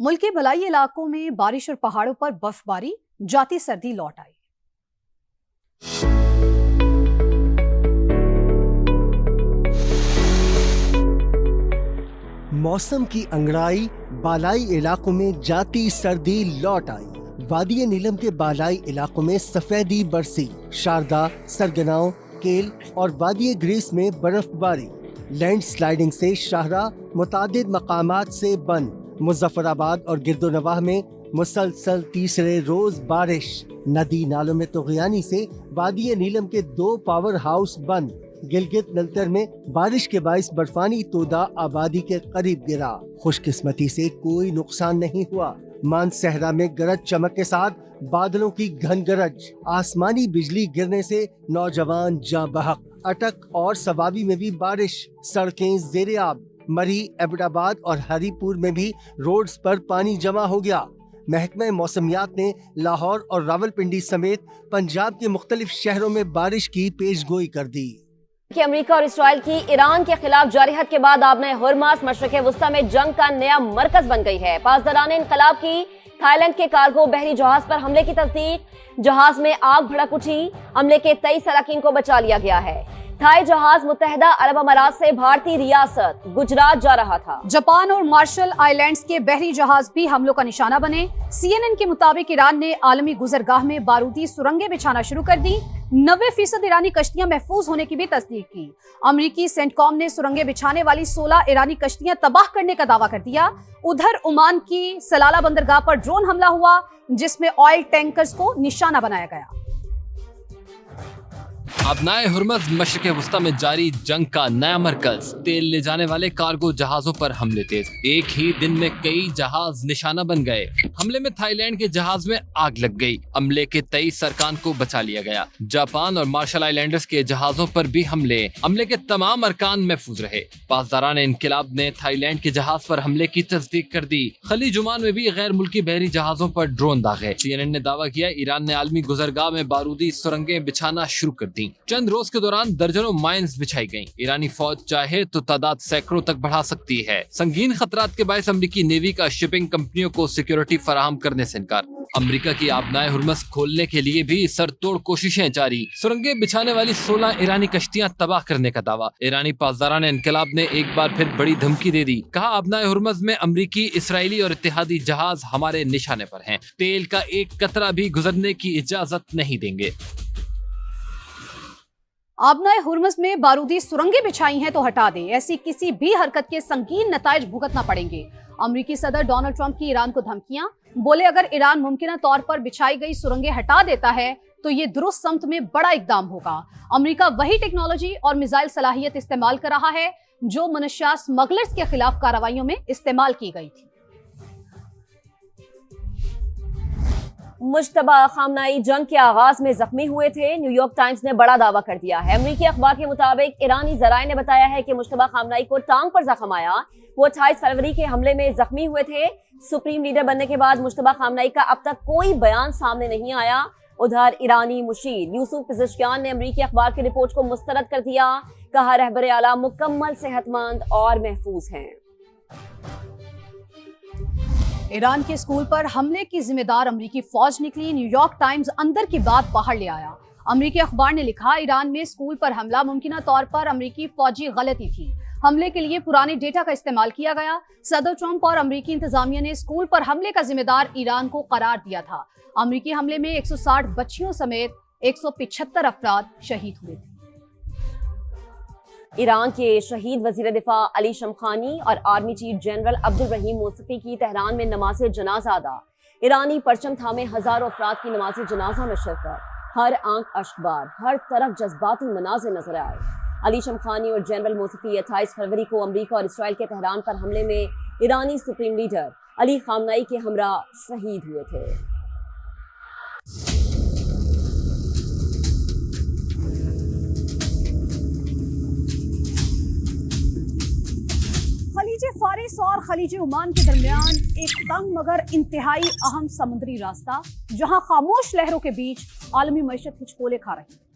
ملک کے بلائی علاقوں میں بارش اور پہاڑوں پر برف باری، جاتی سردی لوٹ آئی۔ موسم کی انگڑائی، بالائی علاقوں میں جاتی سردی لوٹ آئی۔ وادی نیلم کے بالائی علاقوں میں سفیدی برسی، شاردا، سرگناؤں، کیل اور وادی گریس میں برف باری۔ لینڈ سلائیڈنگ سے شاہراہ متعدد مقامات سے بند۔ مظفر آباد اور گرد و نواح میں مسلسل تیسرے روز بارش۔ ندی نالوں میں طغیانی سے وادی نیلم کے 2 پاور ہاؤس بند۔ گلگت نلتر میں بارش کے باعث برفانی تودا آبادی کے قریب گرا۔ خوش قسمتی سے کوئی نقصان نہیں ہوا۔ مان صحرا میں گرج چمک کے ساتھ بادلوں کی گھن گرج، آسمانی بجلی گرنے سے نوجوان جاں بحق۔ اٹک اور سوابی میں بھی بارش، سڑکیں زیر آب۔ مری، ایبٹ آباد اور ہری پور میں بھی روڈز پر پانی جمع ہو گیا۔ محکمہ موسمیات نے لاہور اور راولپنڈی سمیت پنجاب کے مختلف شہروں میں بارش کی پیش گوئی کر دی۔ کہ امریکہ اور اسرائیل کی ایران کے خلاف جارحیت کے بعد آبنۂ ہرمز مشرق وسطیٰ میں جنگ کا نیا مرکز بن گئی ہے۔ پاسداران انقلاب کی تھائی لینڈ کے کارگو بحری جہاز پر حملے کی تصدیق۔ جہاز میں آگ بھڑک اٹھی، عملے کے 23 اراکین کو بچا لیا گیا ہے۔ تھائی جہاز متحدہ عرب امارات سے بھارتی ریاست گجرات جا رہا تھا۔ جاپان اور مارشل آئی لینڈز کے بحری جہاز بھی حملوں کا نشانہ بنے۔ CNN کے مطابق ایران نے عالمی گزرگاہ میں بارودی سرنگیں بچھانا شروع کر دی۔ 90% ایرانی کشتیاں محفوظ ہونے کی بھی تصدیق کی۔ امریکی سینٹ کام نے سرنگیں بچھانے والی 16 ایرانی کشتیاں تباہ کرنے کا دعویٰ کر دیا۔ ادھر عمان کی سلالہ بندرگاہ پر ڈرون حملہ ہوا، جس میں آئل ٹینکرز کو نشانہ بنایا گیا۔ آبنائے ہرمز مشرق وسطیٰ میں جاری جنگ کا نیا مرکز۔ تیل لے جانے والے کارگو جہازوں پر حملے تیز۔ ایک ہی دن میں کئی جہاز نشانہ بن گئے۔ حملے میں تھائی لینڈ کے جہاز میں آگ لگ گئی، عملے کے 23 ارکان کو بچا لیا گیا۔ جاپان اور مارشل آئی لینڈز کے جہازوں پر بھی حملے، عملے کے تمام ارکان محفوظ رہے۔ پاسداران انقلاب نے تھائی لینڈ کے جہاز پر حملے کی تصدیق کر دی۔ خلیج عمان میں بھی غیر ملکی بحری جہازوں پر ڈرون داغے۔ CNN نے دعویٰ کیا ایران نے عالمی گزرگاہ میں بارودی سرنگیں بچھانا شروع کر دی۔ چند روز کے دوران درجنوں مائنز بچھائی گئیں۔ ایرانی فوج چاہے تو تعداد سینکڑوں تک بڑھا سکتی ہے۔ سنگین خطرات کے باعث امریکی نیوی کا شپنگ کمپنیوں کو سیکیورٹی فراہم کرنے سے انکار۔ امریکہ کی آبنائے ہرمز کھولنے کے لیے بھی سر توڑ کوششیں جاری۔ سرنگیں بچھانے والی 16 ایرانی کشتیاں تباہ کرنے کا دعویٰ۔ ایرانی پاسداران انقلاب نے ایک بار پھر بڑی دھمکی دے دی۔ کہا آبنائے ہرمز میں امریکی، اسرائیلی اور اتحادی جہاز ہمارے نشانے پر ہیں۔ تیل کا ایک قطرہ بھی گزرنے کی اجازت نہیں دیں گے۔ آبنائے ہرمز میں بارودی سرنگیں بچھائی ہیں تو ہٹا دیں، ایسی کسی بھی حرکت کے سنگین نتائج بھگتنا پڑیں گے۔ امریکی صدر ڈونلڈ ٹرمپ کی ایران کو دھمکیاں، بولے اگر ایران ممکنہ طور پر بچھائی گئی سرنگیں ہٹا دیتا ہے تو یہ درست سمت میں بڑا اقدام ہوگا۔ امریکہ وہی ٹیکنالوجی اور میزائل صلاحیت استعمال کر رہا ہے جو منشیات اسمگلرز کے خلاف کارروائیوں میں استعمال کی گئی تھی۔ مشتبہ خامنائی جنگ کے آغاز میں زخمی ہوئے تھے، نیو یارک ٹائمز نے بڑا دعویٰ کر دیا ہے۔ امریکی اخبار کے مطابق ایرانی ذرائع نے بتایا ہے کہ مشتبہ خامنائی کو ٹانگ پر زخم آیا۔ وہ 28 فروری کے حملے میں زخمی ہوئے تھے۔ سپریم لیڈر بننے کے بعد مشتبہ خامنائی کا اب تک کوئی بیان سامنے نہیں آیا۔ ادھر ایرانی مشیر یوسف پزشکیان نے امریکی اخبار کی رپورٹ کو مسترد کر دیا۔ کہا رہبر اعلیٰ مکمل صحت مند اور محفوظ ہیں۔ ایران کے اسکول پر حملے کی ذمہ دار امریکی فوج نکلی، نیو یارک ٹائمز اندر کی بات باہر لے آیا۔ امریکی اخبار نے لکھا ایران میں اسکول پر حملہ ممکنہ طور پر امریکی فوجی غلطی تھی۔ حملے کے لیے پرانے ڈیٹا کا استعمال کیا گیا۔ صدر ٹرمپ اور امریکی انتظامیہ نے اسکول پر حملے کا ذمہ دار ایران کو قرار دیا تھا۔ امریکی حملے میں 160 بچیوں سمیت 175 افراد شہید ہوئے تھے۔ ایران کے شہید وزیر دفاع علی شمخانی اور آرمی چیف جنرل عبدالرحیم موصفی کی تہران میں نماز جنازہ ادا۔ ایرانی پرچم تھامے ہزاروں افراد کی نماز جنازہ میں شرکت۔ ہر آنکھ اشکبار، ہر طرف جذباتی مناظر نظر آئے۔ علی شمخانی اور جنرل موصفی 28 فروری کو امریکہ اور اسرائیل کے تہران پر حملے میں ایرانی سپریم لیڈر علی خامنائی کے ہمراہ شہید ہوئے تھے۔ خلیج فارس اور خلیج عمان کے درمیان ایک تنگ مگر انتہائی اہم سمندری راستہ، جہاں خاموش لہروں کے بیچ عالمی معیشت ہچکولے کھا رہی ہے۔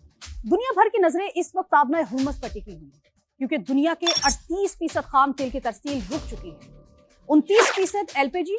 دنیا بھر کی نظریں اس وقت آبنائے ہرمز پر ٹکی ہوئی ہیں، کیونکہ دنیا کے 38% خام تیل کی ترسیل رک چکی ہے۔ 29% LPG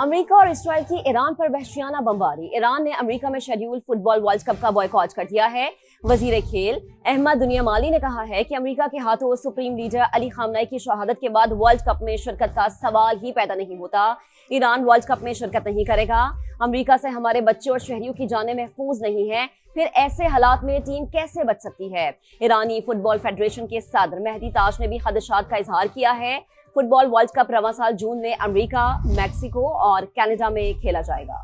امریکہ اور اسرائیل کی ایران پر وحشیانہ بمباری. ایران نے امریکہ میں شیڈیول فٹ بال ورلڈ کپ کا بائیکاٹ کر دیا ہے. وزیر کھیل احمد دنیا مالی نے کہا ہے کہ امریکہ کے ہاتھوں سپریم لیڈر علی خامنہئی کی شہادت کے بعد ورلڈ کپ میں شرکت کا سوال ہی پیدا نہیں ہوتا. ایران ورلڈ کپ میں شرکت نہیں کرے گا. امریکہ سے ہمارے بچے اور شہریوں کی جانیں محفوظ نہیں ہیں. پھر ایسے حالات میں ٹیم کیسے بچ سکتی ہے؟ ایرانی فٹ بال فیڈریشن کے صدر مہدی تاج نے بھی خدشات کا اظہار کیا ہے. فٹ بال ورلڈ کپ رواں سال جون میں امریکہ، میکسیکو اور کینیڈا میں کھیلا جائے گا.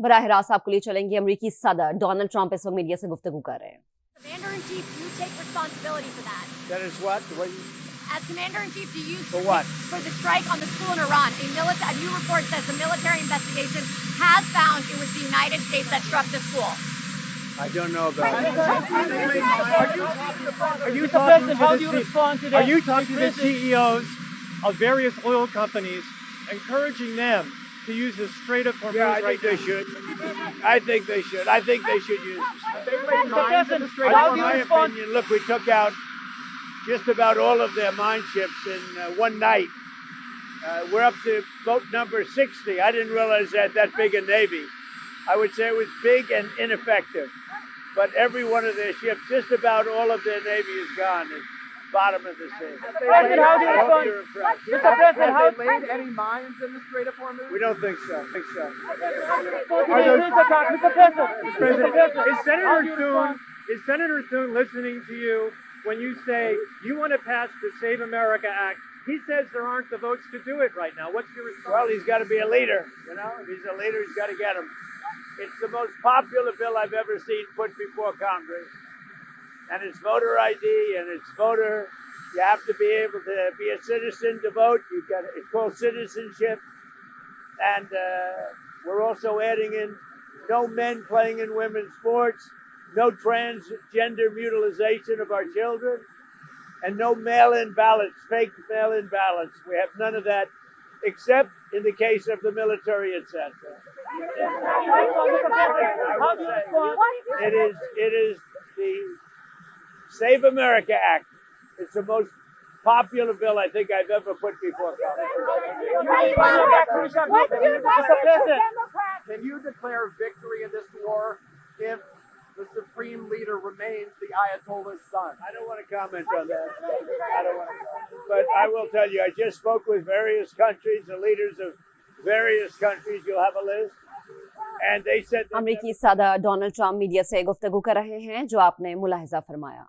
براہ راست آپ کو لیے چلیں گے. امریکی صدر ڈونلڈ ٹرمپ اس وقت میڈیا سے گفتگو کر رہے ہیں. Commander-in-Chief, do you take responsibility for that? That is what? As Commander-in-Chief, do you For what? for the strike on the school in Iran? A new report says the military investigation has found it was the United States that struck the school. I don't know about it. Are you talking to the CEOs of various oil companies, encouraging them to use the Strait of Hormuz? Yeah, I think they should. I think they should. I think they should use the Strait. How do In you my respond? opinion, look, we took out just about all of their mine ships in one night. We're up to boat number 60. I didn't realize they had that big a navy. I would say it was big and ineffective. But every one of their ships, just about all of their navy is gone at the bottom of the sea. President, how do you respond? You're impressed. Mr. President, Have they laid any mines in the Strait of Hormuz? We don't think so. Mr. President, Is Senator Thune listening to you when you say you want to pass the Save America Act? He says there aren't the votes to do it right now. What's your response? Well, he's got to be a leader. You know, if he's a leader, he's got to get him. It's the most popular bill I've ever seen put before Congress. And it's voter ID and it's voter. You have to be able to be a citizen to vote. It's called citizenship. And we're also adding in no men playing in women's sports, no transgender mutilization of our children, and no mail-in ballots, fake mail-in ballots. We have none of that, except in the case of the military, etc. It is the Save America Act. It's the most popular bill I think I've ever put before Congress. Can you declare victory in this war if the supreme leader remains the Ayatollah's son? I don't want to comment on that. I don't want to. But I will tell you, I just spoke with various countries, the leaders of various countries. You'll have a list. And they said امریکی صدر Donald Trump media سے گفتگو کر رہے ہیں. جو آپ نے ملاحظہ فرمایا.